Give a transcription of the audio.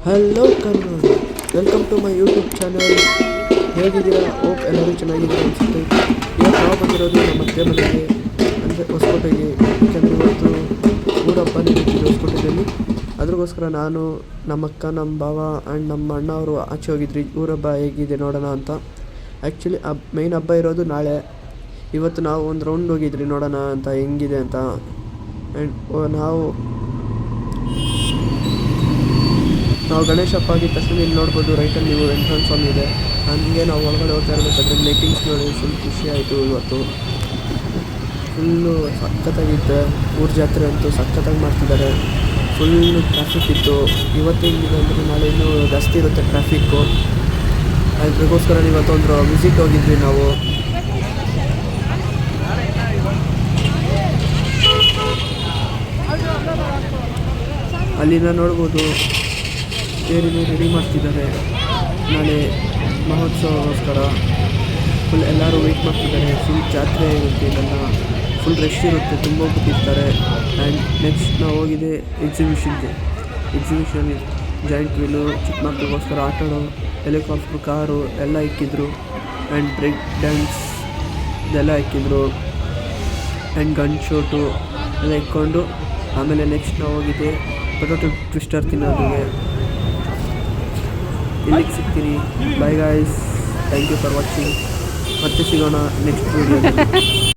Hello Kannada, welcome to my YouTube channel. ಹೇಗಿದ್ದೀರಾ? Hope ಎಲ್ಲರೂ ಚೆನ್ನಾಗಿದ್ದೀರಾ ಅನಿಸುತ್ತೆ. ಇವತ್ತು ನಾವು ಬಂದಿರೋದು ನಮ್ಮ ಅತ್ತೆ ಮನೆಗೆ, ಅಂದರೆ ಹೊಸಕೋಟೆಗೆ. ಯಾಕೆಂದರೆ ಇವತ್ತು ಊರ ಹಬ್ಬ ನಡೀತಿದೆ ಹೊಸಕೋಟೆಯಲ್ಲಿ. ಅದ್ರಗೋಸ್ಕರ ನಾನು, ನಮ್ಮ ಅಕ್ಕ, ನಮ್ಮ ಭಾವ ಆ್ಯಂಡ್ ನಮ್ಮ ಅಣ್ಣ ಅವರು ಆಚೆ ಹೋಗಿದ್ರಿ ಊರ ಹಬ್ಬ ಹೇಗಿದೆ ನೋಡೋಣ ಅಂತ. ಆ್ಯಕ್ಚುಲಿ ಮೇಯ್ನ್ ಹಬ್ಬ ಇರೋದು ನಾಳೆ. ಇವತ್ತು ನಾವು ಒಂದು ರೌಂಡ್ ಹೋಗಿದ್ರಿ ನೋಡೋಣ ಅಂತ ಹೆಂಗಿದೆ ಅಂತ. ಆ್ಯಂಡ್ ನಾವು ಗಣೇಶ ಹಬ್ಬ ಆಗಿದ ತಕ್ಷಣ ಇಲ್ಲಿ ನೋಡ್ಬೋದು, ರೈಟಲ್ಲಿ ನೀವು ವೆಂಕಟೇಶ್ವರ ಸ್ವಾಮಿ ಇದೆ. ಹಂಗೆ ನಾವು ಒಳಗಡೆ ಹೋಗ್ತಾ ಇರಬೇಕಾದ್ರೆ ಲೈಟಿಂಗ್ಸ್ ನೋಡಿ ಫುಲ್ ಖುಷಿ ಆಯಿತು. ಇವತ್ತು ಫುಲ್ಲು ಸಖತ್ತಾಗಿತ್ತು. ಊರ ಜಾತ್ರೆ ಅಂತೂ ಸಖತ್ತಾಗಿ ಮಾಡ್ತಿದ್ದಾರೆ. ಫುಲ್ಲು ಟ್ರಾಫಿಕ್ ಇತ್ತು. ಇವತ್ತು ಹೆಂಗಿದೆ ಅಂದರೆ ನಾಳೆ ಇನ್ನೂ ಜಾಸ್ತಿ ಇರುತ್ತೆ ಟ್ರಾಫಿಕ್ಕು. ಅದಕ್ಕೋಸ್ಕರ ಇವತ್ತೊಂದು ವಿಸಿಟ್ ಹೋಗಿದ್ವಿ ನಾವು. ಅಲ್ಲಿಂದ ನೋಡ್ಬೋದು ತೇರಿನ ರೆಡಿ ಮಾಡ್ತಿದ್ದಾರೆ ನಾಳೆ ಮಹೋತ್ಸವಗೋಸ್ಕರ. ಫುಲ್ ಎಲ್ಲರೂ ವೆಯ್ಟ್ ಮಾಡ್ತಿದ್ದಾರೆ. ಫುಲ್ ಜಾತ್ರೆ ಇರುತ್ತೆ, ಇದೆಲ್ಲ ಫುಲ್ ರಶ್ ಇರುತ್ತೆ, ತುಂಬ ಬಿಟ್ಟಿರ್ತಾರೆ. ಆ್ಯಂಡ್ ನೆಕ್ಸ್ಟ್ ನಾವು ಹೋಗಿದೆ ಎಕ್ಸಿಬಿಷನ್ ಜಾಯಿಂಟ್ ವೀಲು, ಚಿಕ್ಕ ಮಕ್ಕಳಿಗೋಸ್ಕರ ಆಟಾಡೋ ಹೆಲಿಕಾಪ್ಟ್ರು, ಕಾರು ಎಲ್ಲ ಇಕ್ಕಿದ್ರು. ಆ್ಯಂಡ್ ಬ್ರೇಕ್ ಡ್ಯಾನ್ಸ್ ಇದೆಲ್ಲ ಇಕ್ಕಿದ್ರು. ಆ್ಯಂಡ್ ಗನ್ ಶೂಟು ಎಲ್ಲ ಇಕ್ಕೊಂಡು ಆಮೇಲೆ ನೆಕ್ಸ್ಟ್ ನಾವು ಹೋಗಿದ್ದೆ ಪೊಟೊಟೊ ಟ್ವಿಸ್ಟರ್ ತಿನ್ನೋದಿಗೆ. ಇಲ್ಲಿಗೆ ಸಿಗ್ತೀನಿ. Bye guys, thank you for watching. ಮತ್ತೆ ಸಿಗೋಣ ನೆಕ್ಸ್ಟ್ ವೀಡಿಯೋದಲ್ಲಿ.